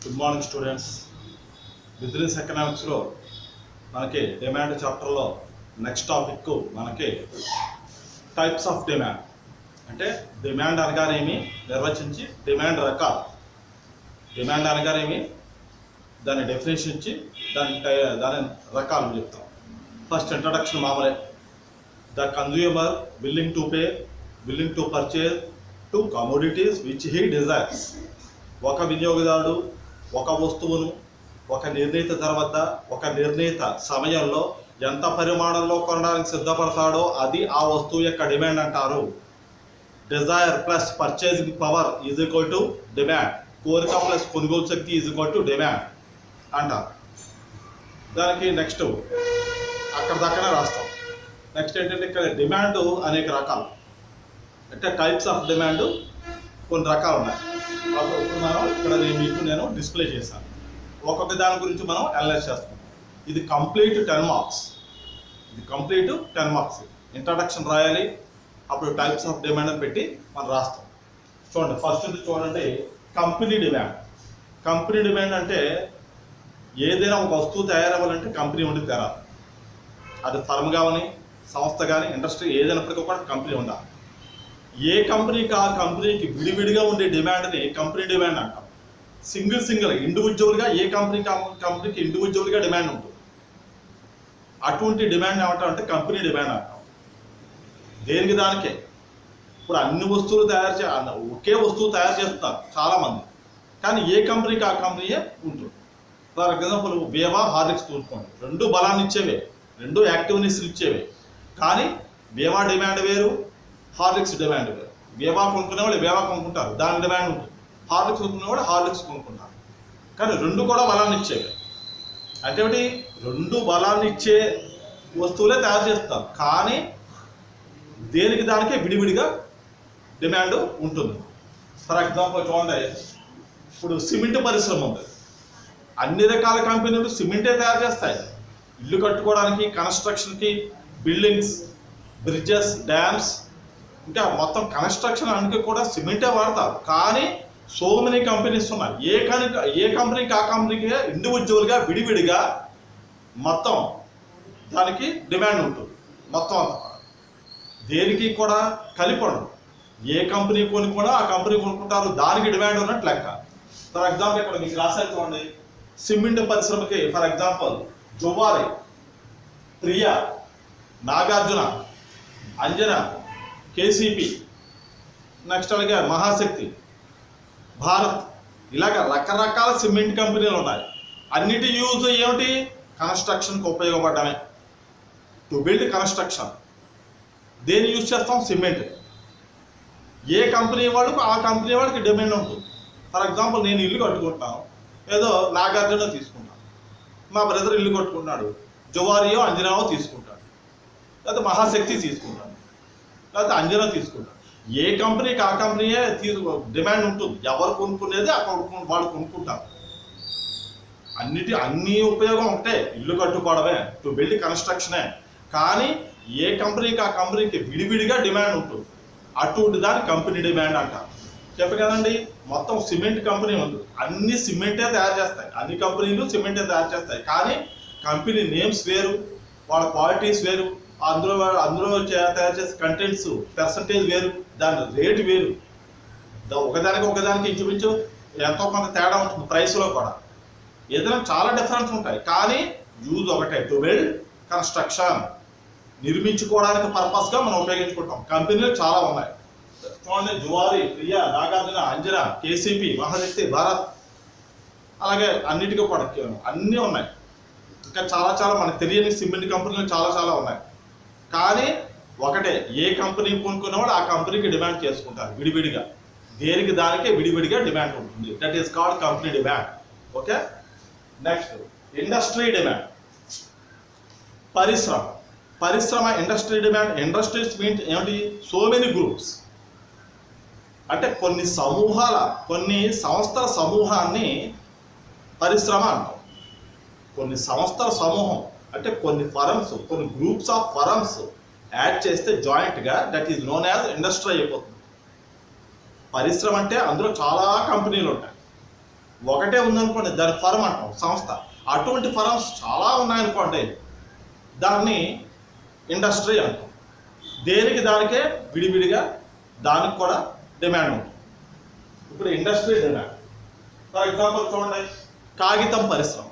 Good morning students. Business ఎకనామిక్స్లో మనకి demand చాప్టర్లో next topic మనకి టైప్స్ ఆఫ్ డిమాండ్. అంటే డిమాండ్ అనగానేమి నిర్వచించి డిమాండ్ రకాలు, డిమాండ్ అనగానేమి దాని డెఫినేషన్ ఇచ్చి దాని రకాలు చెప్తాం. ఫస్ట్ ఇంట్రడక్షన్ మామూలే. The consumer willing to pay, willing to purchase to commodities which he desires. ఒక వినియోగదారుడు ఒక వస్తువును ఒక నిర్ణీత ధర వద్ద ఒక నిర్ణీత సమయంలో ఎంత పరిమాణంలో కొనడానికి సిద్ధపడతాడో అది ఆ వస్తువు యొక్క డిమాండ్ అంటారు. Desire plus purchasing power is equal to demand. కోరిక ప్లస్ కొనుగోలు శక్తి ఈజ్ ఈక్వల్ టు డిమాండ్ అంటారు. దానికి నెక్స్ట్ అక్కడ దాకానే రాస్తాం. నెక్స్ట్ ఏంటంటే ఇక్కడ డిమాండ్ అనేక రకాలు, అంటే టైప్స్ ఆఫ్ డిమాండ్ కొన్ని రకాలు ఉన్నాయి. ఇక్కడ నేను డిస్ప్లే చేశాను. ఒక్కొక్క దాని గురించి మనం అనలైజ్ చేస్తాం. ఇది కంప్లీట్ 10 మార్క్స్. ఇది కంప్లీట్ 10 మార్క్స్. ఇంట్రడక్షన్ రాయాలి, అప్పుడు టైప్స్ ఆఫ్ డిమాండ్ అని పెట్టి మనం రాస్తాం. చూడండి, ఫస్ట్ చూడండి, కంపెనీ డిమాండ్. కంపెనీ డిమాండ్ అంటే ఏదైనా ఒక వస్తువు తయారవ్వాలంటే కంపెనీ ఉండి తేరాలి. అది ఫర్మ్ కానీ సంస్థ కానీ ఇండస్ట్రీ ఏదైనప్పటికీ కూడా కంపెనీ ఉండాలి. ఏ కంపెనీకి ఆ కంపెనీకి విడివిడిగా ఉండే డిమాండ్ని కంపెనీ డిమాండ్ అంటాం. సింగిల్ ఇండివిజువల్గా ఏ కంపెనీకి ఇండివిజువల్గా డిమాండ్ ఉంటుంది. అటువంటి డిమాండ్ ఏమంటాం అంటే కంపెనీ డిమాండ్ అంటాం. దేనికి దానికే. ఇప్పుడు అన్ని వస్తువులు ఒకే వస్తువు తయారు చేస్తున్నారు చాలామంది, కానీ ఏ కంపెనీకి ఆ కంపెనీయే ఉంటుంది. ఫర్ ఎగ్జాంపుల్ వేవా హార్లిక్స్ చూసుకోండి, రెండు బలాన్ని ఇచ్చేవే, రెండు యాక్టివ్నెస్ ఇచ్చేవే, కానీ వేవా డిమాండ్ వేరు, హార్లిక్స్ డిమాండ్ వేరు. వేవా కొనుక్కునే వాళ్ళు వేవా కొనుక్కుంటారు, దాని డిమాండ్ ఉంటుంది. హార్లిక్స్ కొనుక్కునే వాళ్ళు హార్లిక్స్ కొనుక్కుంటారు, కానీ రెండు కూడా బలాన్ని ఇచ్చేవి. అంటే ఒకటి, రెండు బలాన్ని ఇచ్చే వస్తువులే తయారు చేస్తారు, కానీ దేనికి దానికే విడివిడిగా డిమాండ్ ఉంటుంది. ఫర్ ఎగ్జాంపుల్ చూడండి, ఇప్పుడు సిమెంట్ పరిశ్రమ ఉంది. అన్ని రకాల కంపెనీలు సిమెంటే తయారు చేస్తాయి. ఇల్లు కట్టుకోవడానికి, కన్స్ట్రక్షన్కి, బిల్డింగ్స్, బ్రిడ్జెస్, డ్యామ్స్, ఇంకా మొత్తం కన్స్ట్రక్షన్ అన్నిటికీ కూడా సిమెంటే వాడతారు. కానీ సో మెనీ కంపెనీస్ ఉన్నాయి. ఏ కంపెనీకి ఆ కంపెనీకి ఇండివిజువల్గా విడివిడిగా మొత్తం దానికి డిమాండ్ ఉంటుంది. మొత్తం అంతా దేనికి కూడా కలిపి ఉండదు. ఏ కంపెనీ కొనుక్కున్నా ఆ కంపెనీ కొనుక్కుంటారు, దానికి డిమాండ్ ఉన్నట్టు లెక్క. ఫర్ ఎగ్జాంపుల్ ఇక్కడ మీకు రాసేది చూడండి, సిమెంట్ పరిశ్రమకి for example Zuari, Priya, Nagarjuna, Anjana, KCP, next అలాగే మహాశక్తి, భారత్, ఇలాగ రకరకాల సిమెంట్ కంపెనీలు ఉన్నాయి. అన్నిటి యూజ్ ఏమిటి? కన్స్ట్రక్షన్కి ఉపయోగపడమే. టు బిల్డ్ కన్స్ట్రక్షన్ దేన్ని యూజ్ చేస్తాం? సిమెంట్. ఏ కంపెనీ వాళ్ళకు ఆ కంపెనీ వాళ్ళకి డిమాండ్ ఉంటుంది. ఫర్ ఎగ్జాంపుల్ నేను ఇల్లు కట్టుకుంటాను, ఏదో నాగార్జున తీసుకుంటాను, మా బ్రదర్ ఇల్లు కట్టుకుంటున్నాడు, జువారియో అంజనావో తీసుకుంటాడు, లేకపోతే మహాశక్తి తీసుకుంటాడు, లేకపోతే అంజనా తీసుకుంటాడు. ఏ కంపెనీకి ఆ కంపెనీయే డిమాండ్ ఉంటుంది. ఎవరు కొనుక్కునేది అక్కడ వాళ్ళు కొనుక్కుంటారు. అన్ని ఉపయోగం ఒకటే, ఇల్లు కట్టుకోవడమే, టు బిల్డ్ కన్స్ట్రక్షనే. కానీ ఏ కంపెనీకి ఆ కంపెనీకి విడివిడిగా డిమాండ్ ఉంటుంది. అటువంటి దాన్ని కంపెనీ డిమాండ్ అంటారు. చెప్పు కదండి, మొత్తం సిమెంట్ కంపెనీ ఉంది, అన్ని సిమెంటే తయారు చేస్తాయి, అన్ని కంపెనీలు సిమెంటే తయారు చేస్తాయి, కానీ కంపెనీ నేమ్స్ వేరు, వాళ్ళ క్వాలిటీస్ వేరు, అందులో తయారు చేసే కంటెంట్స్ పర్సంటేజ్ వేరు, దాని రేటు వేరు. ఒకదానికి ఇంచుమించు ఎంతో కొంత తేడా ఉంటుంది. ప్రైస్లో కూడా ఏదైనా చాలా డిఫరెన్స్ ఉంటాయి, కానీ యూజ్ ఒకటే, టు బిల్డ్ కన్స్ట్రక్షన్, నిర్మించుకోవడానికి పర్పస్గా మనం ఉపయోగించుకుంటాం. కంపెనీలు చాలా ఉన్నాయి చూడండి, జువారి, ప్రియా, నాగార్జున, అంజనా, కేసీపీ, మహాశక్తి, భారత్, అలాగే అన్నిటికీ కూడా అన్నీ ఉన్నాయి. ఇంకా చాలా మనకు తెలియని సిమెంట్ కంపెనీలు చాలా ఉన్నాయి. కానీ ఒకటే, ఏ కంపెనీ కొనుక్కున్నవాడు ఆ కంపెనీకి డిమాండ్ చేసుకుంటారు విడివిడిగా. దేనికి దానికే విడివిడిగా డిమాండ్ ఉంటుంది. That is called company demand. Okay, next industry demand. పరిశ్రమ ఇండస్ట్రీ డిమాండ్. ఇండస్ట్రీస్ మీన్స్ ఏమిటి? సో మెనీ గ్రూప్స్, అంటే కొన్ని సంస్థల సమూహాన్ని పరిశ్రమ అంటాం. కొన్ని సంస్థల సమూహం అంటే కొన్ని ఫరమ్స్, కొన్ని గ్రూప్స్ ఆఫ్ ఫరమ్స్ యాడ్ చేస్తే జాయింట్గా that is known as industry అయిపోతుంది. పరిశ్రమ అంటే అందులో చాలా కంపెనీలు ఉంటాయి. ఒకటే ఉందనుకోండి దాని ఫర్మ్ అంటాం, సంస్థ. అటువంటి ఫర్మ్స్ చాలా ఉన్నాయనుకోండి దాన్ని ఇండస్ట్రీ అంటాం. దేనికి దానికే విడివిడిగా దానికి కూడా డిమాండ్ ఉంటుంది. ఇప్పుడు ఇండస్ట్రీ డిమాండ్ ఫర్ ఎగ్జాంపుల్ చూడండి, కాగితం పరిశ్రమ.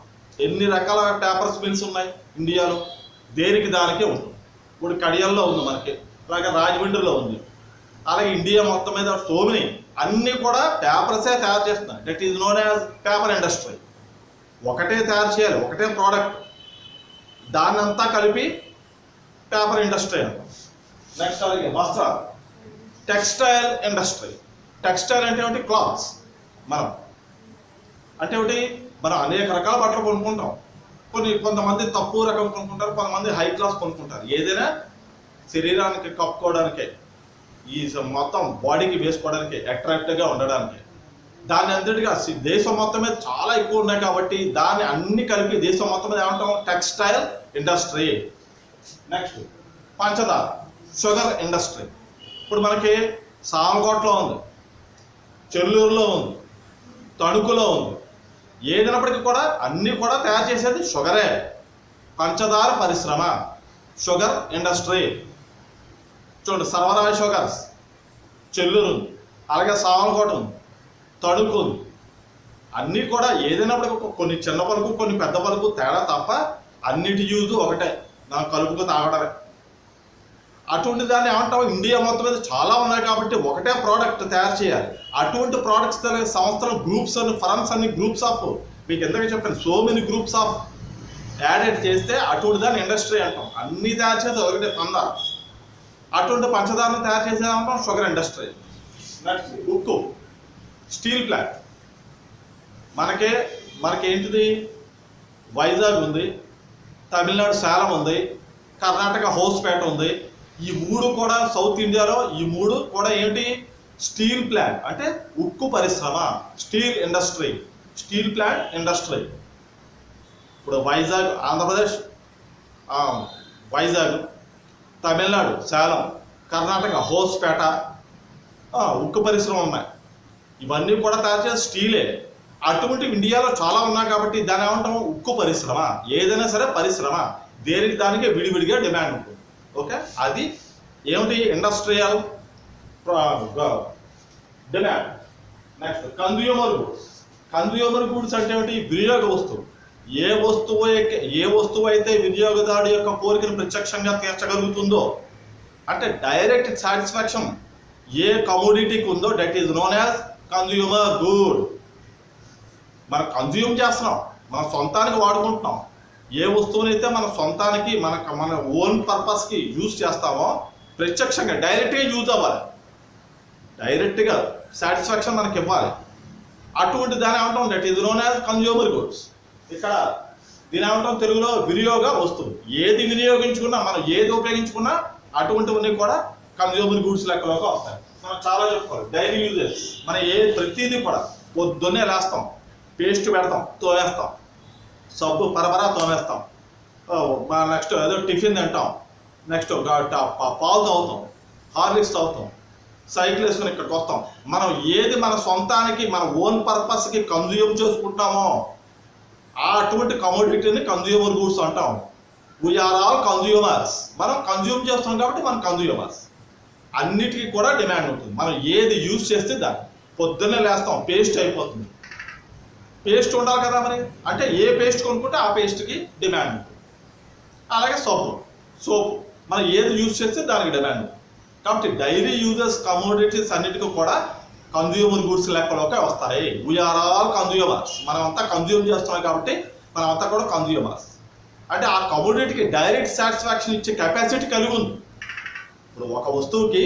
ఎన్ని రకాల పేపర్స్ మిల్స్ ఉన్నాయి ఇండియాలో, దేనికి దానికే ఉంటుంది. ఇప్పుడు కడియంలో ఉంది మనకి, అలాగే రాజమండ్రిలో ఉంది, అలాగే ఇండియా మొత్తం మీద సోమిని అన్నీ కూడా పేపర్సే తయారు చేస్తున్నాయి. That is known as paper industry. ఒకటే తయారు చేయాలి, ఒకటే ప్రోడక్ట్, దాన్ని అంతా కలిపి పేపర్ ఇండస్ట్రీ అంటాం. నెక్స్ట్ అలాగే వస్త్రాలు, టెక్స్టైల్ ఇండస్ట్రీ. టెక్స్టైల్ అంటే ఏమిటి? క్లాత్స్. మనం అంటే ఏమిటి? మనం అనేక రకాల బట్టలు కొనుక్కుంటాం. కొంతమంది తక్కువ రకం కొనుక్కుంటారు, కొంతమంది హై క్లాస్ కొనుక్కుంటారు. ఏదైనా శరీరానికి కప్పుకోవడానికే, ఈ మొత్తం బాడీకి వేసుకోవడానికి, అట్రాక్టివ్గా ఉండడానికి. దాన్ని అంతటిగా దేశం మొత్తం మీద చాలా ఎక్కువ ఉన్నాయి కాబట్టి దాన్ని అన్ని కలిపి దేశం మొత్తం మీద ఏమంటాం? Textile industry. నెక్స్ట్ పంచదార, షుగర్ ఇండస్ట్రీ. ఇప్పుడు మనకి సామకోటలో ఉంది, చెల్లూరులో ఉంది, తణుకులో ఉంది. ఏదైనప్పటికీ కూడా అన్నీ కూడా తయారు చేసేది షుగరే. పంచదార పరిశ్రమ, షుగర్ ఇండస్ట్రీ. చూడండి, సర్వరాయ షుగర్స్ చెల్లూరు ఉంది, అలాగే సామలకోట ఉంది, తణుకు ఉంది. అన్నీ కూడా ఏదైనప్పటికీ కొన్ని చిన్న పలుకు కొన్ని పెద్ద పలుకు తేడా తప్ప అన్నిటి యూజ్ ఒకటే, మనం కలుపుకు తాగడమే. అటువంటి దాన్ని ఏమంటాం? ఇండియా మొత్తం మీద చాలా ఉన్నాయి కాబట్టి ఒకటే ప్రోడక్ట్ తయారు చేయాలి. అటువంటి ప్రోడక్ట్స్ సంస్థలు, గ్రూప్స్ అని, ఫర్మ్స్ అన్ని గ్రూప్స్ ఆఫ్, మీకు ఎందుకు చెప్పాను, so many groups of added చేస్తే అటువంటి దాన్ని ఇండస్ట్రీ అంటాం. అన్నీ తయారు చేస్తే ఒకటే పందారు. అటువంటి పంచదారను తయారు చేసేదంటాం షుగర్ ఇండస్ట్రీ. నెక్స్ట్ ఉక్కు, స్టీల్ ప్లాంట్. మనకేంటిది? వైజాగ్ ఉంది, తమిళనాడు సేలం ఉంది, కర్ణాటక హౌస్పేట ఉంది. ఈ మూడు కూడా సౌత్ ఇండియాలో, ఈ మూడు కూడా ఏంటి? స్టీల్ ప్లాంట్ అంటే ఉక్కు పరిశ్రమ, steel industry, steel plant industry. ఇప్పుడు వైజాగ్ ఆంధ్రప్రదేశ్, వైజాగ్, తమిళనాడు సేలం, కర్ణాటక హౌస్పేట ఉక్కు పరిశ్రమ ఉన్నాయి. ఇవన్నీ కూడా తయారు చేసే స్టీలే. అటువంటి ఇండియాలో చాలా ఉన్నాయి కాబట్టి దాని ఏమంటాం? ఉక్కు పరిశ్రమ. ఏదైనా సరే పరిశ్రమ, దేనికి దానికే విడివిడిగా డిమాండ్ ఉంటుంది. ఓకే, అది ఏమిటి? Industrial demand. Next consumer goods. Consumer goods అంటే ఏమిటి? వినియోగ వస్తువు. ఏ వస్తువు అయితే వినియోగదారుడు యొక్క కోరికను ప్రత్యక్షంగా తీర్చగలుగుతుందో, అంటే డైరెక్ట్ సాటిస్ఫాక్షన్ ఏ కమోడిటీకి ఉందో, that is known as consumer good. మనం కన్జ్యూమ్ చేస్తున్నాం, మన సొంతానికి వాడుకుంటున్నాం. ఏ వస్తువునైతే మన సొంతానికి, మన ఓన్ పర్పస్కి యూజ్ చేస్తామో, ప్రత్యక్షంగా డైరెక్ట్గా యూజ్ అవ్వాలి, డైరెక్ట్గా సాటిస్ఫాక్షన్ మనకి ఇవ్వాలి. అటువంటి దాని ఏమంటాం? That is known as consumer goods. ఇక్కడ దీని ఏమంటాం తెలుగులో? వినియోగ వస్తువు. ఏది వినియోగించుకున్నా, మనం ఏది ఉపయోగించుకున్నా అటువంటివన్నీ కూడా కన్జ్యూమర్ గూడ్స్ లెక్కలోకి వస్తాయి. మనం చాలా చెప్పుకోవాలి. డైలీ యూజెస్, మనం ప్రతిదీ కూడా పొద్దున్నే లేస్తాం, పేస్ట్ పెడతాం, తోమేస్తాం, సబ్బు పరపరా తోమేస్తాం, నెక్స్ట్ ఏదో టిఫిన్ తింటాం, నెక్స్ట్ పాలు తాగుతాం, హార్లిక్స్ తాగుతాం, సైకిల్ వేసుకొని ఇక్కడికి వస్తాం. మనం ఏది మన సొంతానికి, మన ఓన్ పర్పస్కి కన్జ్యూమ్ చేసుకుంటామో అటువంటి కమోడిటీని కన్జ్యూమర్ గూడ్స్ అంటాం. We are all consumers. మనం కన్జ్యూమ్ చేస్తాం కాబట్టి మనం కన్జ్యూమర్స్. అన్నిటికీ కూడా డిమాండ్ ఉంటుంది. మనం ఏది యూజ్ చేస్తే దాన్ని. పొద్దున్నే లేస్తాం, పేస్ట్ అయిపోతుంది, పేస్ట్ ఉండాలి కదా మరి, అంటే ఏ పేస్ట్ కొనుక్కుంటే ఆ పేస్ట్కి డిమాండ్ ఉంటుంది. అలాగే సోపు మనం ఏది యూజ్ చేస్తే దానికి డిమాండ్ ఉంటుంది. కాబట్టి డైలీ యూజెస్ కమోడిటీస్ అన్నిటికీ కూడా కన్జ్యూమర్ గూడ్స్ లెక్కలోకి వస్తాయి. We are all consumers. మనం అంతా కన్జ్యూమ్ చేస్తున్నాం కాబట్టి మనం అంతా కూడా కన్జ్యూమర్స్. అంటే ఆ కమోడిటీకి డైరెక్ట్ సాటిస్ఫాక్షన్ ఇచ్చే కెపాసిటీ కలిగి ఉంది. ఇప్పుడు ఒక వస్తువుకి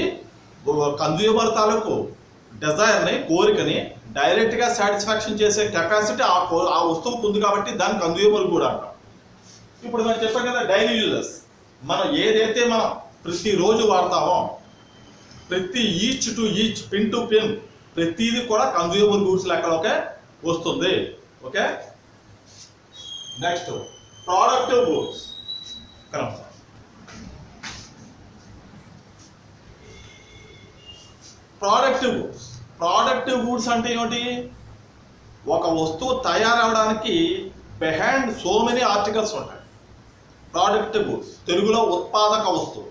కన్జ్యూమర్ తాలూకు డిజైర్ని, కోరికని డైరెక్ట్గా సాటిస్ఫాక్షన్ చేసే కెపాసిటీ ఆ వస్తువుకు ఉంది కాబట్టి దాన్ని కన్జ్యూమర్ కూడా అంటాం. ఇప్పుడు మనం చెప్పాం కదా డైలీ యూజెస్. మనం ఏదైతే మనం ప్రతిరోజు వాడతామో, ప్రతి each to each, pin to pin, ప్రతిదీ కూడా కన్జ్యూమర్ గూడ్స్ లెక్కలోకే వస్తుంది. Okay, next productive goods. Productive goods అంటే ఏమిటి? ఒక వస్తువు తయారవడానికి బిహైండ్ సో మెనీ ఆర్టికల్స్ ఉంటాయి. ప్రోడక్ట్ గూడ్స్, తెలుగులో ఉత్పాదక వస్తువు.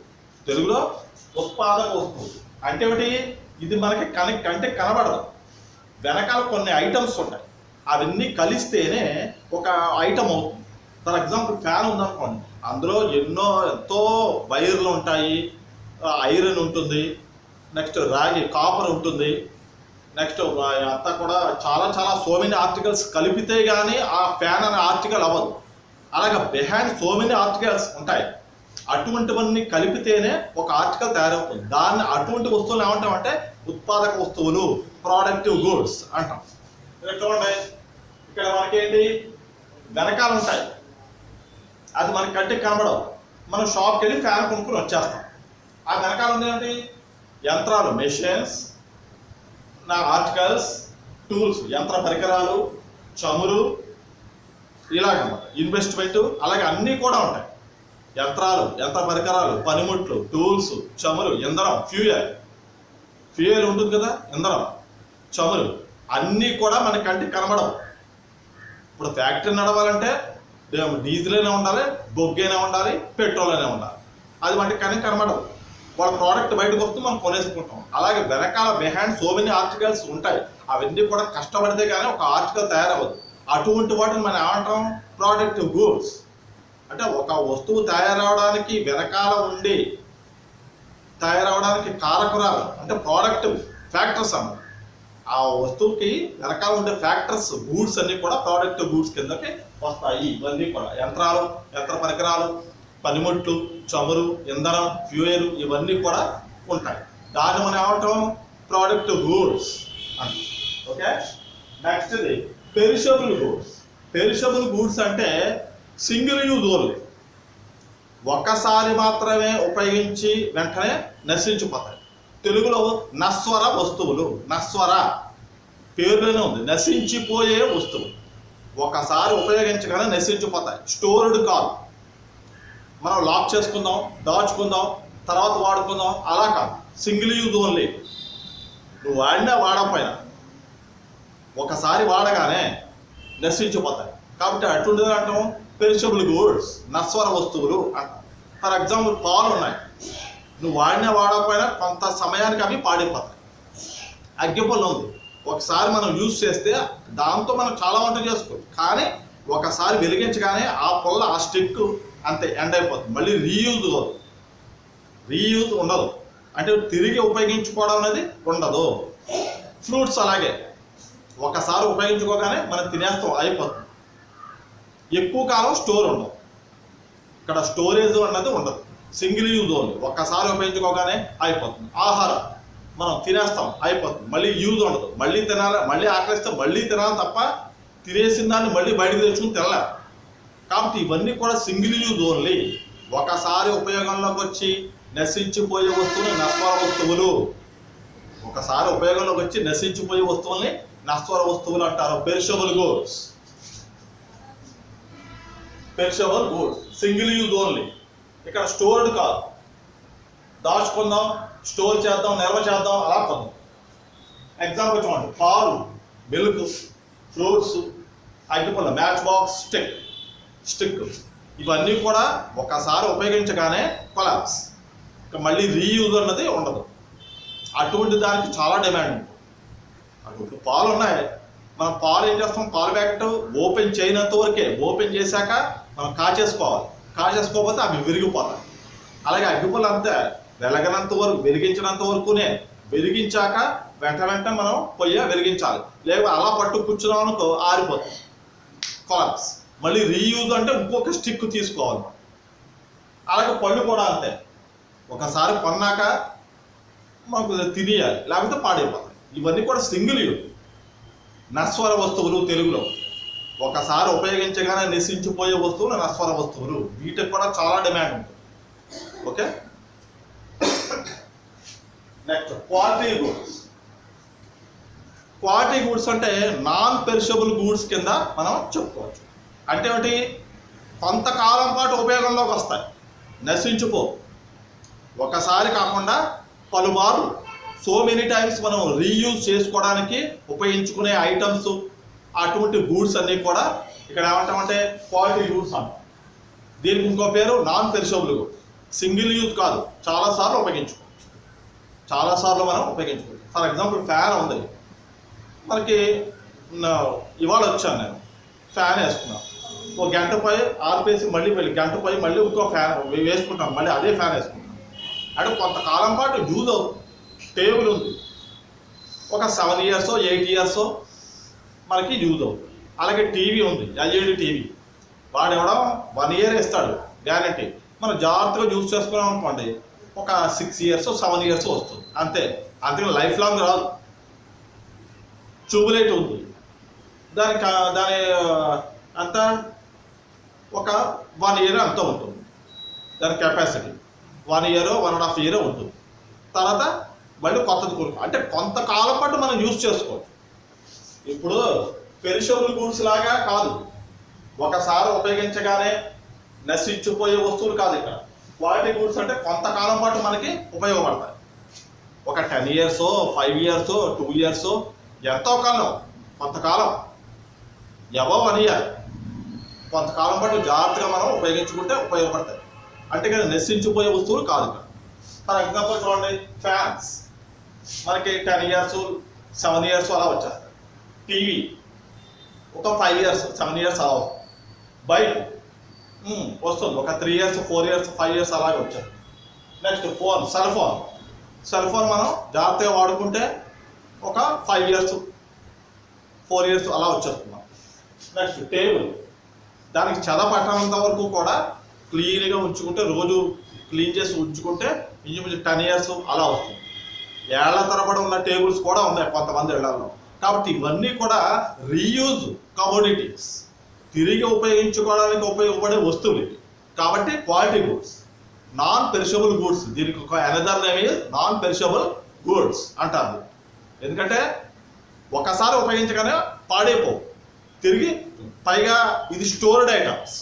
తెలుగులో ఉత్పాదక వస్తువు అంటే ఏమిటి? ఇది మనకి కంటే కనబడదు, వెనకాల కొన్ని ఐటమ్స్ ఉంటాయి, అవన్నీ కలిస్తేనే ఒక ఐటమ్ అవుతుంది. ఫర్ ఎగ్జాంపుల్ ఫ్యాన్ ఉందనుకోండి, అందులో ఎంతో వైర్లు ఉంటాయి, ఐరన్ ఉంటుంది, నెక్స్ట్ రాగి కాపర్ ఉంటుంది, నెక్స్ట్ అంతా కూడా చాలా చాలా సో మెనీ ఆర్టికల్స్ కలిపితే కానీ ఆ ఫ్యాన్ అనే ఆర్టికల్ అవ్వదు. అలాగే బిహైండ్ సో మెనీ ఆర్టికల్స్ ఉంటాయి, అటువంటివన్నీ కలిపితేనే ఒక ఆర్టికల్ తయారవుతుంది. దాన్ని అటువంటి వస్తువులు ఏమంటామంటే ఉత్పాదక వస్తువులు, ప్రోడక్టివ్ గూడ్స్ అంటాం. చూడండి, ఇక్కడ మనకేంటి వెనకాల ఉంటాయి, అది మనకి కంటికి కనబడవు. మనం షాప్కి వెళ్ళి ఫ్యాన్ కొనుక్కొని వచ్చేస్తాం. ఆ వెనకాల ఉంది యంత్రాలు, మెషిన్స్, ఆర్టికల్స్, టూల్స్, యంత్ర పరికరాలు, చమురు, ఇలాగన్నమాట. ఇన్వెస్ట్మెంట్, అలాగే అన్నీ కూడా ఉంటాయి. యంత్రాలు, యంత్ర పరికరాలు, పనిముట్లు, టూల్స్, చమురు, ఇంధనం, ఫ్యూయల్ ఉంటుంది కదా, ఇంధనం, చమురు, అన్నీ కూడా మన కంటికి కనబడవు. ఇప్పుడు ఫ్యాక్టరీ నడవాలంటే డీజిల్ అయినా ఉండాలి, బొగ్గు అయినా ఉండాలి, పెట్రోల్ అయినా ఉండాలి. అది మనకి కంటికి కనబడవు. వాళ్ళ ప్రోడక్ట్ బయటకు వస్తే మనం కొనేసుకుంటాం. అలాగే వెనకాల బిహైండ్ సో మెనీ ఆర్టికల్స్ ఉంటాయి, అవన్నీ కూడా కష్టపడితే కానీ ఒక ఆర్టికల్ తయారవ్వదు. అటువంటి వాటిని మనం ఏమంటాం? Productive goods. అంటే ఒక వస్తువు తయారవడానికి వెనకాల ఉండి తయారవడానికి కారకురాలు అంటే ప్రోడక్టివ్ ఫ్యాక్టర్స్ అన్నమాట. ఆ వస్తువుకి వెనకాల ఉండే ఫ్యాక్టర్స్, గూడ్స్ అన్నీ కూడా ప్రోడక్టివ్ గూడ్స్ కిందకి వస్తాయి. ఇవన్నీ కూడా యంత్రాలు, యంత్ర పరికరాలు, పనిముట్లు, చమురు, ఇంధనం, ఫ్యూయల్, ఇవన్నీ కూడా ఉంటాయి. దాన్ని మనం ఏమంటాం? ప్రోడక్టివ్ గూడ్స్ అంట. ఓకే, నెక్స్ట్ ఇది పెరిషబుల్ గూడ్స్. పెరిషబుల్ గూడ్స్ అంటే సింగిల్ యూజ్ ఓన్లీ, ఒక్కసారి మాత్రమే ఉపయోగించి వెంటనే నశించిపోతాయి. తెలుగులో నశ్వర వస్తువులు. నశ్వర పేరులోనే ఉంది, నశించిపోయే వస్తువులు. ఒకసారి ఉపయోగించగానే నశించిపోతాయి. స్టోర్డ్ కాదు, మనం లాక్ చేసుకుందాం, దాచుకుందాం, తర్వాత వాడుకుందాం, అలా కాదు. Single use only. నువ్వు వాడినా వాడకపోయినా ఒకసారి వాడగానే నశించిపోతాయి. కాబట్టి అటువంటిది అంటాం పెరిషబుల్ గూడ్స్, నశ్వర వస్తువులు అంటాం. ఫర్ ఎగ్జాంపుల్ పాలు ఉన్నాయి, నువ్వు వాడినా వాడకపోయినా కొంత సమయానికి అవి పాడైపోతాయి. అగ్గిపుల్ల ఉంది, ఒకసారి మనం యూజ్ చేస్తే దాంతో మనం చాలా వంట చేసుకోవచ్చు, కానీ ఒకసారి వెలిగించగానే ఆ పుల్ల, ఆ స్టిక్ అంతే ఎండ్ అయిపోతుంది. మళ్ళీ రీయూజ్ ఉండదు, అంటే తిరిగి ఉపయోగించుకోవడం అనేది ఉండదు. ఫ్రూట్స్ అలాగే, ఒకసారి ఉపయోగించుకోగానే మనం తినేస్తాం, అయిపోతుంది. ఎక్కువ కాలం స్టోర్ ఉండదు, ఇక్కడ స్టోరేజ్ అన్నది ఉండదు. సింగిల్ యూజ్ ఓన్లీ, ఒక్కసారి ఉపయోగించుకోగానే అయిపోతుంది. ఆహారం మనం తినేస్తాం, అయిపోతుంది, మళ్ళీ యూజ్ ఉండదు. మళ్ళీ తినాలి, మళ్ళీ ఆకలిస్తే మళ్ళీ తినాలి తప్ప తినేసిన దాన్ని మళ్ళీ బయటకు తెచ్చుకుని తినలేరు. కాబట్టి ఇవన్నీ కూడా సింగిల్ యూజ్ ఓన్లీ, ఒకసారి ఉపయోగంలోకి వచ్చి నశించిపోయే వస్తువులు నశ్వర వస్తువులు. ఒకసారి ఉపయోగంలోకి వచ్చి నశించిపోయే వస్తువుల్ని నశ్వర వస్తువులు అంటారు. Perishable goods. Perishable goods single use only. ఇక్కడ స్టోర్డ్ కాదు, దాచుకుందాం, స్టోర్ చేద్దాం, నిల్వ చేద్దాం, అలా పొందాం. ఎగ్జాంపుల్ చూడండి, పాలు, మిల్క్, ఫ్రూట్స్, అగ్గిపుల్ల, మ్యాచ్ బాక్స్, స్టిక్, ఇవన్నీ కూడా ఒకసారి ఉపయోగించగానే కొలాప్స్, ఇక మళ్ళీ రీయూజ్ అన్నది ఉండదు. అటువంటి దానికి చాలా డిమాండ్ ఉంటుంది. అటువంటి పాలు ఉన్నాయి, మనం పాలు ఏం చేస్తాం? పాలు ప్యాకెట్ ఓపెన్ చేయనంత వరకే, ఓపెన్ చేశాక మనం కాచేసుకోకపోతే అవి విరిగిపోతాయి. అలాగే అగ్గిపుల్ల అంతే, వెలగనంత వరకు, వెలిగించినంత వరకునే, వెలిగించాక వెంట మనం పొయ్యి వెలిగించాలి, లేదా అలా పట్టు కూర్చున్నాం అనుకో ఆరిపోతుంది, కొలాప్స్. మళ్ళీ రీయూజ్ అంటే ఇంకొక స్టిక్ తీసుకోవాలి. అలాగే పళ్ళు కూడా అంతే, ఒకసారి కొన్నాక మనకు తినేయాలి, లేకపోతే పాడైపోతాయి. ఇవన్నీ కూడా సింగిల్ యూజ్, నశ్వర వస్తువులు. తెలుగులో ఒకసారి ఉపయోగించగానే నశించిపోయే వస్తువులు నశ్వర వస్తువులు. వీటికి కూడా చాలా డిమాండ్ ఉంటుంది. Okay, next quality goods. Quality goods అంటే నాన్ పెరిషబుల్ గూడ్స్ కింద మనం చెప్పుకోవచ్చు. అంటే ఏమిటి? కొంతకాలం పాటు ఉపయోగంలోకి వస్తాయి, నశించిపో. ఒకసారి కాకుండా పలుమార్లు, సో మెనీ టైమ్స్ మనం రీయూజ్ చేసుకోవడానికి ఉపయోగించుకునే ఐటమ్స్, అటువంటి గూడ్స్ అన్నీ కూడా ఇక్కడ ఏమంటామంటే క్వాలిటీ గూడ్స్ అంటాం. దీనికి ఇంకో పేరు non perishable goods. Single use కాదు, చాలాసార్లు ఉపయోగించుకోవచ్చు, చాలాసార్లు మనం ఉపయోగించుకోవచ్చు. ఫర్ ఎగ్జాంపుల్ ఫ్యాన్ ఉంది మనకి, ఇవాళ వచ్చాను నేను ఫ్యాన్ వేసుకున్నాను, ఒక గంట పోయి ఆర్పేసి మళ్ళీ గంట పోయి మళ్ళీ ఇంకో ఫ్యాన్ వేసుకుంటాం, మళ్ళీ అదే ఫ్యాన్ వేసుకుంటాం. అంటే కొంతకాలం పాటు యూజ్ అవుతుంది. టేబుల్ ఉంది, ఒక 7 years 8 years మనకి యూజ్ అవుతుంది. అలాగే టీవీ ఉంది, ఎల్ఈడి టీవీ, వాడు ఎవడో 1 year ఇస్తాడు గ్యారంటీ. మనం జాగ్రత్తగా యూజ్ చేసుకున్నాం అనుకోండి, ఒక 6 years 7 years వస్తుంది అంతే, అంతేకాని లైఫ్ లాంగ్ రాదు. ట్యూబ్లైట్ ఉంది, దాని అంతా ఒక 1 year అంతా ఉంటుంది, దాని కెపాసిటీ 1 year 1.5 year ఉంటుంది. తర్వాత మళ్ళీ కొత్తది కొనుక్కో, అంటే కొంతకాలం పాటు మనం యూజ్ చేసుకోవచ్చు. ఇప్పుడు పెరిషబుల్ గూడ్స్ లాగా కాదు, ఒకసారి ఉపయోగించగానే నశించిపోయే వస్తువులు కాదు. ఇక్కడ క్వాలిటీ గూడ్స్ అంటే కొంతకాలం పాటు మనకి ఉపయోగపడతాయి. ఒక 10 years 5 years 2 years ఎంతో కాలం, కొంతకాలం ఎవో 1 year కొంతకాలం పాటు జాగ్రత్తగా మనం ఉపయోగించుకుంటే ఉపయోగపడతాయి. అంటే కదా నశించిపోయే వస్తువులు కాదు. ఇక్కడ ఫర్ ఎగ్జాంపుల్ చూడండి, ఫ్యాన్స్ మనకి 10 years 7 years అలా వచ్చేస్తాయి. టీవీ ఒక 5 years 7 years అలా వస్తుంది. బైక్ వస్తుంది ఒక 3 years 4 years 5 years అలాగే వచ్చేది. నెక్స్ట్ ఫోన్, సెల్ ఫోన్ మనం జాగ్రత్తగా వాడుకుంటే ఒక 5 years 4 years అలా వచ్చేస్తున్నాం. నెక్స్ట్ టేబుల్, దానికి చెద పట్టనంత వరకు కూడా క్లీన్గా ఉంచుకుంటే, రోజు క్లీన్ చేసి ఉంచుకుంటే ఇంచుమించు 10 years అలా వస్తుంది. ఏళ్ల తరబడి ఉన్న టేబుల్స్ కూడా ఉన్నాయి కొంతమంది ఇళ్లలో. కాబట్టి ఇవన్నీ కూడా రీయూజ్ కమోడిటీస్, తిరిగి ఉపయోగించుకోవడానికి ఉపయోగపడే వస్తువులు. కాబట్టి quality goods, non perishable goods. దీనికి ఒక another name is non perishable goods అంటారు. ఎందుకంటే ఒకసారి ఉపయోగించగానే పాడైపోవు, తిరిగి పైగా ఇది స్టోర్డ్ ఐటమ్స్,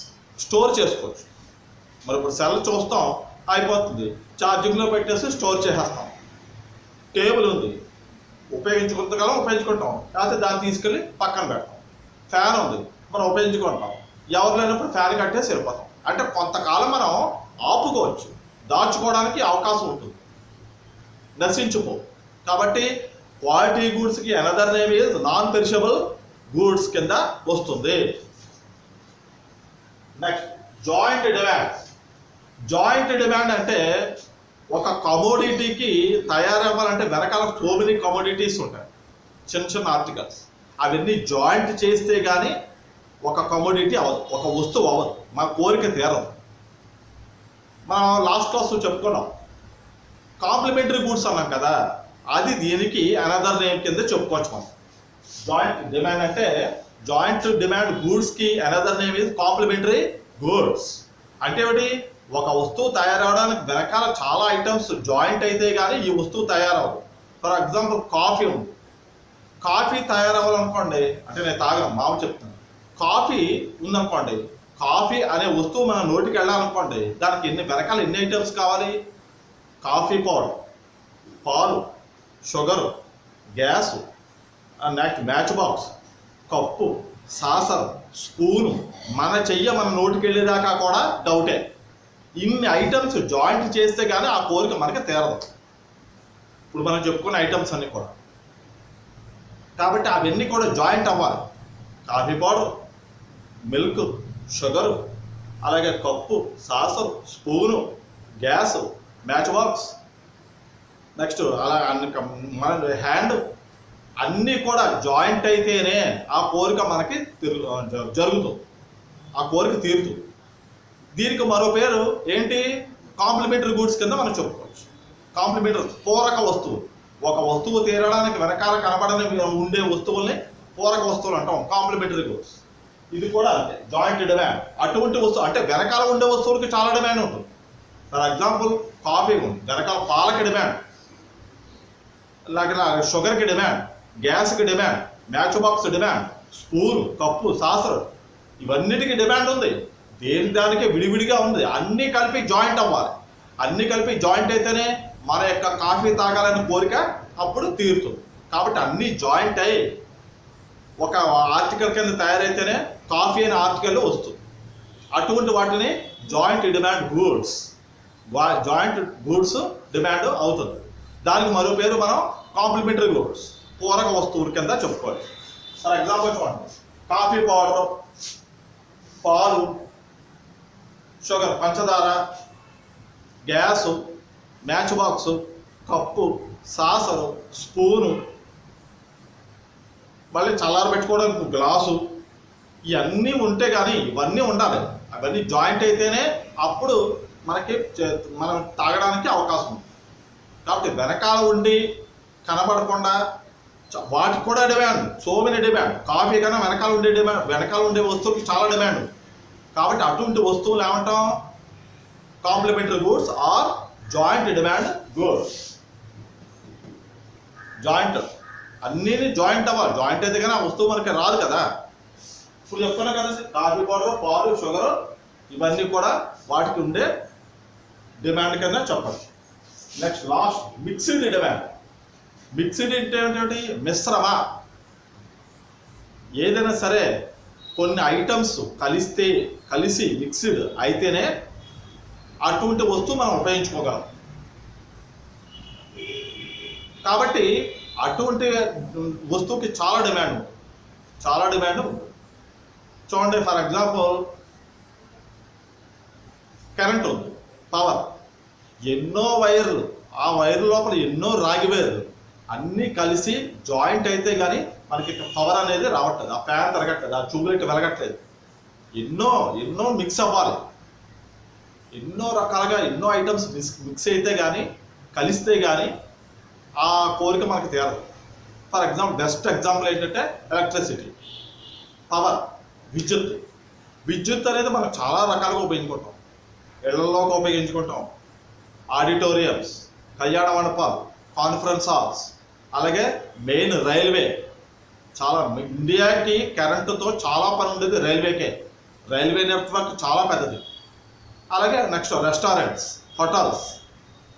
స్టోర్ చేసుకోవచ్చు. మరి ఇప్పుడు సెల్ చూస్తాం అయిపోతుంది, ఛార్జింగ్లో పెట్టేసి స్టోర్ చేసేస్తాం. టేబుల్ ఉంది, ఉపయోగించుకుంటగలం ఉపయోగించుకుంటాం, లేకపోతే దాన్ని తీసుకెళ్ళి పక్కన పెడతాం. ఫ్యాన్ ఉంది, మనం ఉపయోగించుకుంటాం, ఎవరు లేనప్పుడు ఫ్యాన్ కట్టేసి వెళ్ళిపోతాం. అంటే కొంతకాలం మనం ఆపుకోవచ్చు, దాచుకోవడానికి అవకాశం ఉంటుంది, నశించుకో. కాబట్టి క్వాలిటీ గూడ్స్కి another name is non perishable goods కింద వస్తుంది. Next joint demand. Joint demand అంటే ఒక కమోడిటీకి తయారవ్వాలంటే వెనకాల సో మెనీ కమోడిటీస్ ఉంటాయి, చిన్న చిన్న ఆర్టికల్స్. అవన్నీ జాయింట్ చేస్తే కానీ ఒక కమోడిటీ అవ్వదు, ఒక వస్తువు అవ్వదు, మన కోరిక తీరదు. మనం లాస్ట్ క్లాస్లో చెప్పుకున్నాం కాంప్లిమెంటరీ గూడ్స్ అన్నాం కదా, అది దీనికి అనదర్ నేమ్ కింద చెప్పుకోవచ్చు మనం. జాయింట్ డిమాండ్ అంటే జాయింట్ డిమాండ్ గూడ్స్కి another name is complementary goods. అంటే ఏమిటి, ఒక వస్తువు తయారవడానికి వెనకాల చాలా ఐటమ్స్ జాయింట్ అయితే కానీ ఈ వస్తువు తయారవ్వదు. ఫర్ ఎగ్జాంపుల్ కాఫీ ఉంది, కాఫీ తయారవ్వాలనుకోండి, అంటే నేను తాగను మామూలు చెప్తాను, కాఫీ ఉందనుకోండి, కాఫీ అనే వస్తువు మన నోటికి వెళ్ళాలనుకోండి, దానికి వెనకాల ఎన్ని ఐటమ్స్ కావాలి? కాఫీ పౌడర్, పాలు, sugar, gas, next match box, cup, saucer, spoon, మన చెయ్య మన నోటికి వెళ్ళేదాకా కూడా డౌటే. ఇన్ని ఐటమ్స్ జాయింట్ చేస్తే కానీ ఆ కోరిక మనకి తీరదు. ఇప్పుడు మనం చెప్పుకున్న ఐటమ్స్ అన్నీ కూడా, కాబట్టి అవన్నీ కూడా జాయింట్ అవ్వాలి. కాఫీ పౌడర్, మిల్క్, షుగరు, అలాగే cup, saucer, spoon, gas, match box, next అలా మన హ్యాండ్, అన్నీ కూడా జాయింట్ అయితేనే ఆ కోరిక మనకి జరుగుతుంది, ఆ కోరిక తీరుతుంది. దీనికి మరో పేరు ఏంటి? కాంప్లిమెంటరీ గూడ్స్ కింద మనం చెప్పుకోవచ్చు. కాంప్లిమెంటరీ పూరక వస్తువులు, ఒక వస్తువు తీరడానికి వెనకాల కనపడని ఉండే వస్తువుల్ని పూరక వస్తువులు అంటాం, కాంప్లిమెంటరీ గూడ్స్. ఇది కూడా అంతే, జాయింట్ డిమాండ్. అటువంటి వస్తువు అంటే వెనకాల ఉండే వస్తువులకి చాలా డిమాండ్ ఉంటుంది. ఫర్ ఎగ్జాంపుల్ కాఫీ ఉంది, వెనకాల పాలకి డిమాండ్, అలాగే షుగర్కి డిమాండ్, గ్యాస్కి demand, match box demand, spoon, cup, saucer, ఇవన్నిటికీ డిమాండ్ ఉంది. దేని దానికి విడివిడిగా ఉంది, అన్నీ కలిపి జాయింట్ అవ్వాలి. అన్నీ కలిపి జాయింట్ అయితేనే మన యొక్క కాఫీ తాగాలని కోరిక అప్పుడు తీరుతుంది. కాబట్టి అన్నీ జాయింట్ అయ్యి ఒక ఆర్టికల్ కింద తయారైతేనే కాఫీ అనే ఆర్టికల్ వస్తుంది. అటువంటి వాటిని joint demand goods, joint goods demand అవుతుంది. దానికి మరో పేరు మనం కాంప్లిమెంటరీ గూడ్స్, పూరక వస్తువుల కింద చెప్పుకోవాలి. ఫర్ ఎగ్జాంపుల్ చూడండి, కాఫీ పౌడర్, పాలు, షుగర్ పంచదార, gas, match box, cup, saucer, spoon, మళ్ళీ చల్లార పెట్టుకోవడానికి గ్లాసు, ఇవన్నీ ఉంటే కానీ ఇవన్నీ ఉండాలి. అవన్నీ జాయింట్ అయితేనే అప్పుడు మనం తాగడానికి అవకాశం ఉంది. కాబట్టి వెనకాల ఉండి కనబడకుండా వాటికి కూడా demand, so many demand. Coffee కన్నా వెనకాల ఉండే వస్తువుకి చాలా డిమాండ్. కాబట్టి అటువంటి వస్తువులు ఏమంటాం? Complementary goods or joint demand goods. Joint అన్నీ జాయింట్ అవ్వాలి. జాయింట్ అయితే కానీ ఆ వస్తువు మనకి రాదు కదా. ఇప్పుడు చెప్తున్నా కదా, కాఫీ పౌడర్, పాలు, షుగర్, ఇవన్నీ కూడా వాటికి ఉండే డిమాండ్ కింద చెప్పచ్చు. Next last mixed demand. Mixed అంటే ఏంటంటే మిశ్రమ. ఏదైనా సరే కొన్ని ఐటమ్స్ కలిసి మిక్స్డ్ అయితేనే అటువంటి వస్తువు మనం ఉపయోగించుకోగలం. కాబట్టి అటువంటి వస్తువుకి చాలా డిమాండ్ ఉంటుంది. చూడండి, ఫర్ ఎగ్జాంపుల్ కరెంట్ ఉంది, పవర్, ఎన్నో వైర్లు, ఆ వైర్ల లోపల ఎన్నో రాగి వైర్లు అన్నీ కలిసి జాయింట్ అయితే కానీ మనకి పవర్ అనేది రావట్లేదు, ఆ ఫ్యాన్ తిరగట్లేదు, ఆ ట్యూబ్లైట్ వెలగట్లేదు. ఎన్నో మిక్స్ అవ్వాలి, ఎన్నో రకాలుగా ఎన్నో ఐటమ్స్ మిక్స్ అయితే కానీ కలిస్తే కానీ ఆ కోరిక మనకి తీరదు. ఫర్ ఎగ్జాంపుల్ బెస్ట్ ఎగ్జాంపుల్ ఏంటంటే ఎలక్ట్రిసిటీ, పవర్, విద్యుత్ అనేది మనం చాలా రకాలుగా ఉపయోగించుకుంటాం. ఇళ్లలోకి ఉపయోగించుకుంటాం, ఆడిటోరియంస్, కళ్యాణ మండపాలు, కాన్ఫరెన్స్ హాల్స్, అలాగే మెయిన్ రైల్వే. చాలా ఇండియాకి కరెంటుతో చాలా పని ఉండేది రైల్వేకే. రైల్వే నెట్వర్క్ చాలా పెద్దది. అలాగే నెక్స్ట్ రెస్టారెంట్స్, హోటల్స్,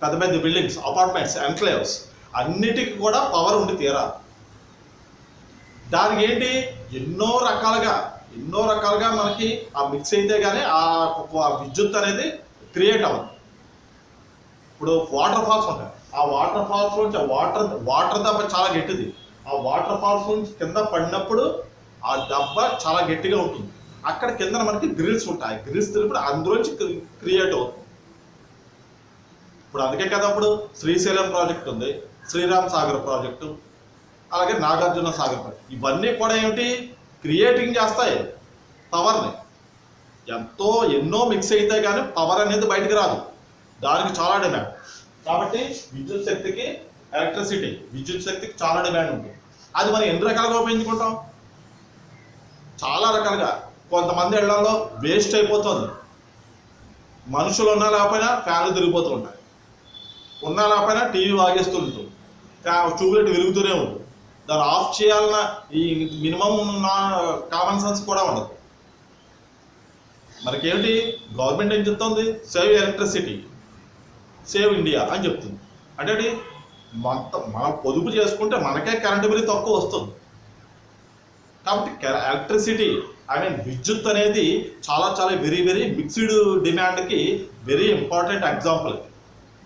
పెద్ద పెద్ద బిల్డింగ్స్, అపార్ట్మెంట్స్, ఎన్క్లేవ్స్, అన్నిటికీ కూడా పవర్ ఉండి తీరాలి. దానికి ఏంటి ఎన్నో రకాలుగా మనకి ఆ మిక్స్ అయితే కానీ ఆ విద్యుత్ అనేది క్రియేట్ అవ్వదు. ఇప్పుడు వాటర్ ఫాల్స్ ఉంటాయి, ఆ వాటర్ ఫాల్స్ నుంచి వాటర్ దెబ్బ చాలా గట్టిది. ఆ వాటర్ ఫాల్స్ నుంచి కింద పడినప్పుడు ఆ దెబ్బ చాలా గట్టిగా ఉంటుంది. అక్కడ కింద మనకి గ్రిల్స్ ఉంటాయి, గ్రిల్స్ తిరిగినప్పుడు అందులోంచి క్రియేట్ అవుతుంది. ఇప్పుడు అందుకే కదా అప్పుడు శ్రీశైలం ప్రాజెక్ట్ ఉంది, శ్రీరామ్ సాగర్ ప్రాజెక్టు, అలాగే నాగార్జున సాగర్ ప్రాజెక్ట్, ఇవన్నీ కూడా ఏమిటి క్రియేటింగ్ చేస్తాయి పవర్ని. ఎన్నో మిక్స్ అయితే కానీ పవర్ అనేది బయటకు రాదు, దానికి చాలా డిమాండ్. కాబట్టి విద్యుత్ శక్తికి చాలా డిమాండ్ ఉంది. అది మనం ఎన్ని రకాలుగా ఉపయోగించుకుంటాం? చాలా రకాలుగా. కొంతమంది ఇళ్లలో వేస్ట్ అయిపోతుంది, మనుషులు ఉన్నా లేకపోయినా ఫ్యాన్లు తిరిగిపోతూ ఉంటాయి, ఉన్నా లేకపోయినా టీవీ వాగేస్తూ ఉంటుంది, ట్యూబ్లైట్ వెలుగుతూనే ఉంటుంది. దాన్ని ఆఫ్ చేయాలన్న ఈ మినిమం కామన్ సెన్స్ కూడా ఉండదు. మనకేమిటి గవర్నమెంట్ ఏం చెప్తుంది? సేవ్ ఎలక్ట్రిసిటీ, సేవ్ ఇండియా అని చెప్తుంది. అంటే మనం పొదుపు చేసుకుంటే మనకే కరెంటు బిల్లు తక్కువ వస్తుంది. కాబట్టి ఎలక్ట్రిసిటీ విద్యుత్ అనేది చాలా వెరీ మిక్స్డ్ డిమాండ్కి వెరీ ఇంపార్టెంట్ ఎగ్జాంపుల్.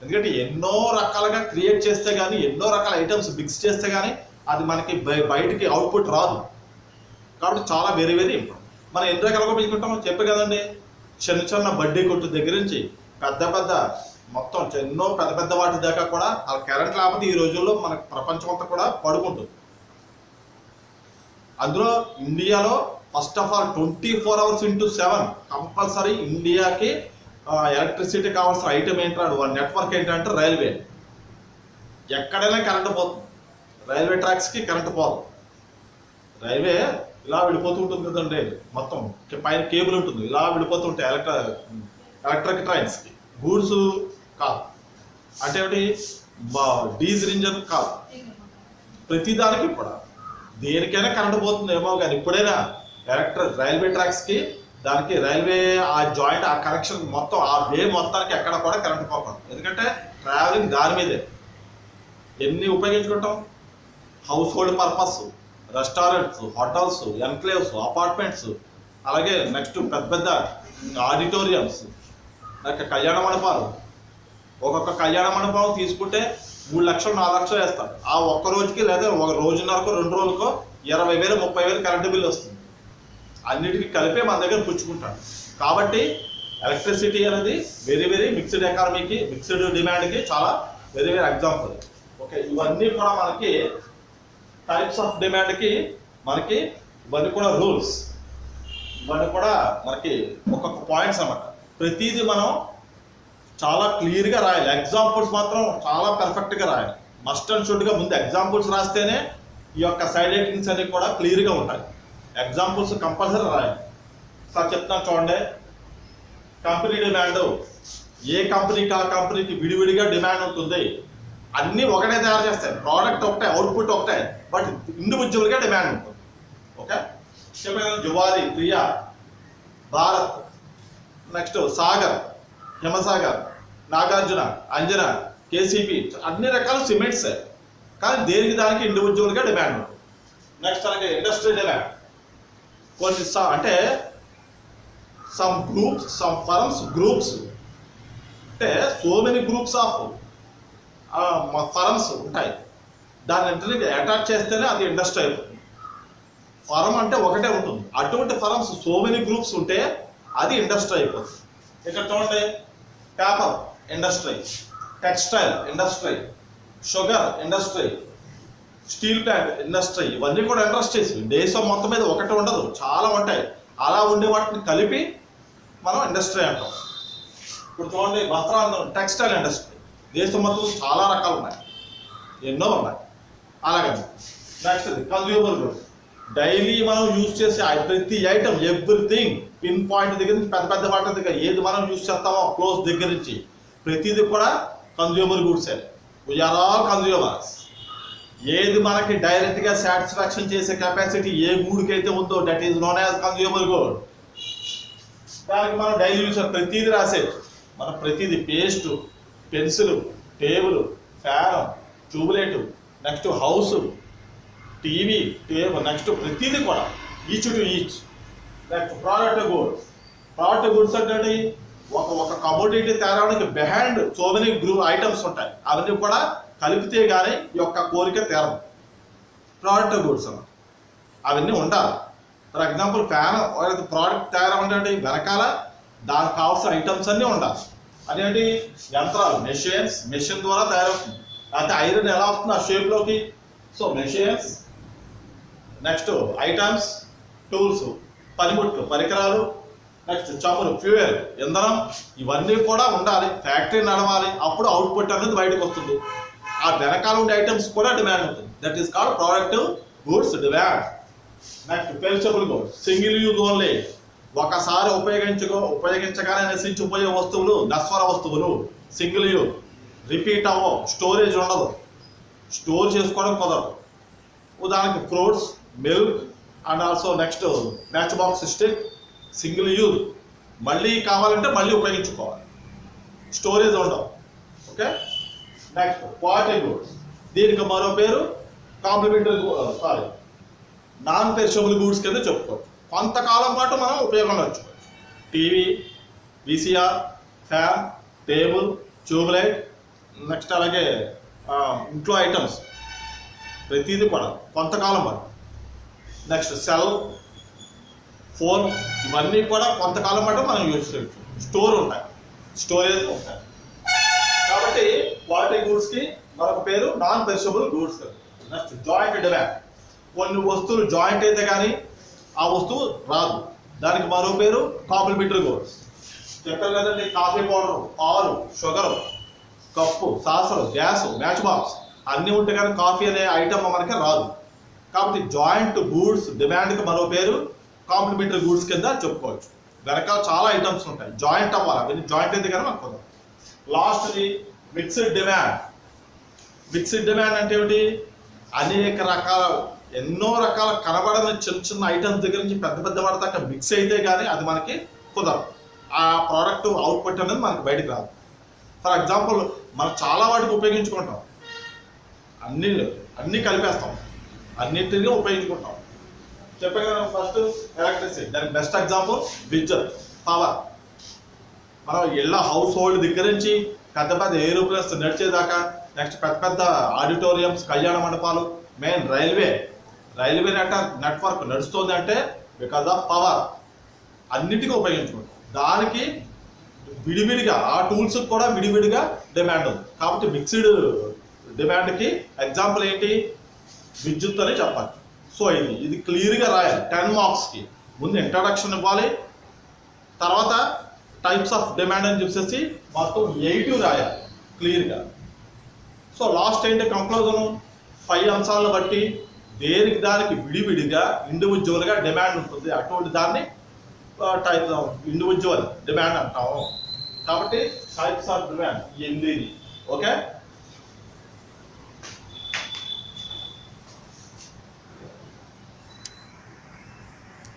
ఎందుకంటే ఎన్నో రకాలుగా క్రియేట్ చేస్తే కానీ, ఎన్నో రకాల ఐటమ్స్ మిక్స్ చేస్తే కానీ అది మనకి బయటికి అవుట్పుట్ రాదు. కాబట్టి చాలా వెరీ ఇంపార్టెంట్. మనం ఎన్ని రకాలుగా పెంచుకుంటామో చెప్పే కదండి. చిన్న బడ్డీ కొట్టు దగ్గర నుంచి పెద్ద మొత్తం ఎన్నో పెద్ద వాటి దాకా కూడా ఆ కరెంట్ లేకపోతే ఈ రోజుల్లో మన ప్రపంచం అంతా కూడా పడుకుంటుంది. అందులో ఇండియాలో first of all 24 hours into 7 compulsory ఇండియాకి ఎలక్ట్రిసిటీ కావాల్సిన ఐటమ్ ఏంటంటే నెట్వర్క్ ఏంటంటే రైల్వే. ఎక్కడైనా కరెంటు పోతుంది, రైల్వే ట్రాక్స్కి కరెంటు పోదు. రైల్వే ఇలా వెళ్ళిపోతూ ఉంటుంది కదండి, మొత్తం పైన కేబుల్ ఉంటుంది, ఇలా వెళ్ళిపోతూ ఉంటాయి ఎలక్ట్రిక్ ట్రైన్స్కి. గూడ్స్ కాదు, అంటే ఏమిటి డీజిల్ ఇంజన్ కాదు, ప్రతిదానికి కూడా దేనికైనా కరెంటు పోతుంది ఏమో. కానీ ఇప్పుడైనా రైల్వే ట్రాక్స్కి దానికి రైల్వే ఆ జాయింట్ ఆ కనెక్షన్ మొత్తం ఆ వే మొత్తానికి ఎక్కడ కూడా కరెంటు పోకూడదు. ఎందుకంటే ట్రావెలింగ్ దాని మీదే. ఎన్ని ఉపయోగించుకుంటాం? Household purpose, restaurants, hotels, enclaves, apartments, అలాగే నెక్స్ట్ పెద్ద పెద్ద ఆడిటోరియంస్, కళ్యాణ మండపాలు. ఒక్కొక్క కళ్యాణ మండపం తీసుకుంటే 3 లక్షలు 4 లక్షలు వేస్తారు. ఆ ఒక్క రోజుకి లేదా ఒక రోజున్నరకో 2 రోజులకో 20,000 30,000 కరెంటు బిల్లు వస్తుంది. అన్నిటికీ కలిపే మన దగ్గర పుచ్చుకుంటాడు. కాబట్టి ఎలక్ట్రిసిటీ అనేది వెరీ వెరీ మిక్స్డ్ ఎకానమీకి, మిక్స్డ్ డిమాండ్కి చాలా వెరీ వెరీ ఎగ్జాంపుల్. ఓకే, ఇవన్నీ కూడా మనకి టైప్స్ ఆఫ్ డిమాండ్కి మనకి ఇవన్నీ కూడా రూల్స్, ఇవన్నీ కూడా మనకి ఒక్కొక్క పాయింట్స్ అన్నమాట. ప్రతిదీ మనం చాలా క్లియర్గా రాయాలి. ఎగ్జాంపుల్స్ మాత్రం చాలా పర్ఫెక్ట్గా రాయాలి. మస్ట్ అండ్ షుడ్గా ముందు ఎగ్జాంపుల్స్ రాస్తేనే ఈ యొక్క సైడ్ రైటింగ్స్ అనేవి కూడా క్లియర్గా ఉంటాయి. ఎగ్జాంపుల్స్ కంపల్సరీ రాయాలి. సార్ చెప్తాను చూడండి. కంపెనీ డిమాండ్, ఏ కంపెనీకి ఆ కంపెనీకి విడివిడిగా డిమాండ్ ఉంటుంది. అన్నీ ఒకటే తయారు చేస్తాయి, ప్రోడక్ట్ ఒకటే, అవుట్పుట్ ఒకటే, బట్ ఇండివిజువల్గా డిమాండ్ ఉంటుంది. ఓకే, చెప్పాను. జువారీ, ప్రియా, భారత్, నెక్స్ట్ సాగర్, హిమసాగర్, నాగార్జున, అంజనా, కేసీపీ, అన్ని రకాల సిమెంట్స్, కానీ దేనికి దానికి ఇండివిజువల్గా డిమాండ్ ఉంటుంది. నెక్స్ట్ అలాగే ఇండస్ట్రీ డిమాండ్. కొన్ని అంటే some groups, some firms groups, అంటే so many groups of firms ఉంటాయి. దాన్ని అటాచ్ చేస్తేనే అది ఇండస్ట్రీ అయిపోతుంది. ఫర్మ్ అంటే ఒకటే ఉంటుంది. అటువంటి ఫర్మ్స్ సో మెనీ గ్రూప్స్ ఉంటే అది ఇండస్ట్రీ అయిపోతుంది. ఇక్కడ చూడండి, paper industry, textile industry, sugar industry, steel plant industry, ఇవన్నీ కూడా ఇండస్ట్రీస్. దేశం మొత్తం మీద ఒకటి ఉండదు, చాలా ఉంటాయి. అలా ఉండే వాటిని కలిపి మనం ఇండస్ట్రీ అంటాం. ఇప్పుడు చూడండి, వస్త్రాలు టెక్స్టైల్ ఇండస్ట్రీ, దేశం మొత్తం చాలా రకాలు ఉన్నాయి, ఎన్నో ఉన్నాయి. అలాగే నెక్స్ట్ కన్జ్యూమర్ గుడ్స్, డైలీ మనం యూజ్ చేసే ప్రతి ఐటమ్, ఎవ్రీథింగ్, పిన్ పాయింట్ దగ్గర నుంచి పెద్ద పెద్ద వాటి దగ్గర ఏది మనం యూజ్ చేస్తామో క్లోజ్ దగ్గర నుంచి ప్రతిదీ కూడా కన్జ్యూమర్ గుడ్సే. We are all consumers. ఏది మనకి డైరెక్ట్గా సాటిస్ఫాక్షన్ చేసే కెపాసిటీ ఏ గూడ్కి అయితే ఉందో that is known as consumer good. దానికి మనం డైలీ యూజ్ ప్రతిదీ రాసేది. మనం ప్రతిదీ paste, pencil, table, fan, tubelight, next house, TV, table, next ప్రతిదీ కూడా each to each. Next product goods. Product goods అంటే ఒక కమోడిటీ తేడానికి బిహైండ్ సో మెనీ ఐటమ్స్ ఉంటాయి. అవన్నీ కూడా కలిపితే కానీ ఈ యొక్క కోరిక తీరదు. ప్రోడక్ట్ గుడ్స్ అన్నమాట, అవన్నీ ఉండాలి. ఫర్ ఎగ్జాంపుల్ ఫ్యాన్ ప్రోడక్ట్ తయారవంటే వెనకాల దానికి కావాల్సిన ఐటమ్స్ అన్నీ ఉండాలి. అదేంటి యంత్రాలు, మెషిన్ ద్వారా తయారవుతుంది. అయితే ఐరన్ ఎలా వస్తుంది ఆ షేప్లోకి? So machines, next items, tools, పనిముట్లు, పరికరాలు, నెక్స్ట్ చమురు, ఫ్యూయల్, ఇంధనం, ఇవన్నీ కూడా ఉండాలి. ఫ్యాక్టరీ నడవాలి, అప్పుడు అవుట్పుట్ అనేది బయటకు వస్తుంది. ఆ వెనకాల ఉండే ఐటమ్స్ కూడా డిమాండ్ ఉంటుంది. That is called product goods demand. Next perishable goods, single use only, ఒకసారి ఉపయోగించగానే నశించిపోయే వస్తువులు, నశ్వర వస్తువులు, సింగిల్ యూజ్, రిపీట్ అవ్వవు, స్టోరేజ్ ఉండదు, స్టోర్ చేసుకోవడం కుదరదు. ఉదాహరణకి fruits, milk and also next match box stick, single use, మళ్ళీ కావాలంటే మళ్ళీ ఉపయోగించుకోవాలి, స్టోరేజ్ ఉండవు. ఓకే, నెక్స్ట్ క్వాలిటీ గూడ్స్, దీనికి మరో పేరు కాంప్లిమెంటరీ నాన్ పెరిషబుల్ గూడ్స్ కింద చెప్పుకోవచ్చు. కొంతకాలం పాటు మనం ఉపయోగంలో ఉంచుకోవచ్చు. TV, VCR, fan, table, tubelight, next అలాగే ఇంట్లో ఐటమ్స్ ప్రతిదీ కూడా కొంతకాలం పాటు. నెక్స్ట్ సెల్, ఫోన్, ఇవన్నీ కూడా కొంతకాలం పాటు మనం యూజ్ చేయొచ్చు. స్టోర్ ఉంటాయి, స్టోరేజ్ ఉంటాయి. కాబట్టి క్వాలిటీ గూడ్స్కి మరొక పేరు non perishable goods. Next joint demand. కొన్ని వస్తువులు జాయింట్ అయితే కానీ ఆ వస్తువు రాదు, దానికి మరో పేరు కాంప్లిమెంటరీ గూడ్స్. చెప్పారు కదండి, కాఫీ పౌడర్, పాలు, sugar, cup, saucer, gas, match box అన్నీ ఉంటే కానీ కాఫీ అనే ఐటమ్ మనకి రాదు. కాబట్టి జాయింట్ గూడ్స్ డిమాండ్కి మరో పేరు కాంప్లిమెంటరీ గూడ్స్ కింద చెప్పుకోవచ్చు. వెనకాల చాలా ఐటమ్స్ ఉంటాయి, జాయింట్ అవ్వాలి, అవన్నీ జాయింట్ అయితే కానీ మనకు కుదరదు. లాస్ట్ది మిక్స్డ్ డిమాండ్. మిక్స్డ్ డిమాండ్ అంటే ఏమిటి? అనేక రకాల, ఎన్నో రకాల కనబడని చిన్న చిన్న ఐటమ్స్ దగ్గర నుంచి పెద్ద పెద్ద వాటిదాకా మిక్స్ అయితే కానీ అది మనకి కుదరదు. ఆ ప్రోడక్ట్ అవుట్పుట్ అనేది మనకి బయటకు రాదు. ఫర్ ఎగ్జాంపుల్ మనం చాలా వాటికి ఉపయోగించుకుంటాం, అన్నీ కలిపేస్తాం. అన్నిటినీ ఉపయోగించుకుంటాం. చెప్పాను కదా ఫస్ట్ ఎలక్ట్రిసిటీ, దానికి బెస్ట్ ఎగ్జాంపుల్ విద్యుత్, పవర్. మనం ఇళ్ళ హౌస్ హోల్డ్ దగ్గర నుంచి పెద్ద పెద్ద ఏరోప్లేన్స్ నడిచేదాకా, నెక్స్ట్ పెద్ద పెద్ద ఆడిటోరియంస్, కళ్యాణ మండపాలు, మెయిన్ రైల్వే నెట్వర్క్ నడుస్తుంది అంటే బికాజ్ ఆఫ్ పవర్. అన్నిటికీ ఉపయోగించుకుంటాం. దానికి విడివిడిగా ఆ టూల్స్ కూడా విడివిడిగా డిమాండ్ ఉంది. కాబట్టి మిక్స్డ్ డిమాండ్కి ఎగ్జాంపుల్ ఏంటి, విద్యుత్ అని చెప్పచ్చు. సో ఇది క్లియర్గా రాయాలి 10 మార్క్స్కి. ముందు ఇంట్రడక్షన్ ఇవ్వాలి, తర్వాత టైప్స్ ఆఫ్ డిమాండ్ అని చెప్పేసి మొత్తం 8 రాయాలి క్లియర్గా. సో లాస్ట్ ఏంటి కంక్లూజను, 5 అంశాలను బట్టి దేనికి దానికి విడివిడిగా ఇండివిజువల్గా డిమాండ్ ఉంటుంది. అటువంటి దాన్ని టైప్ ఇండివిజువల్ డిమాండ్ అంటాము. కాబట్టి టైప్స్ ఆఫ్ డిమాండ్ 8. ఓకే.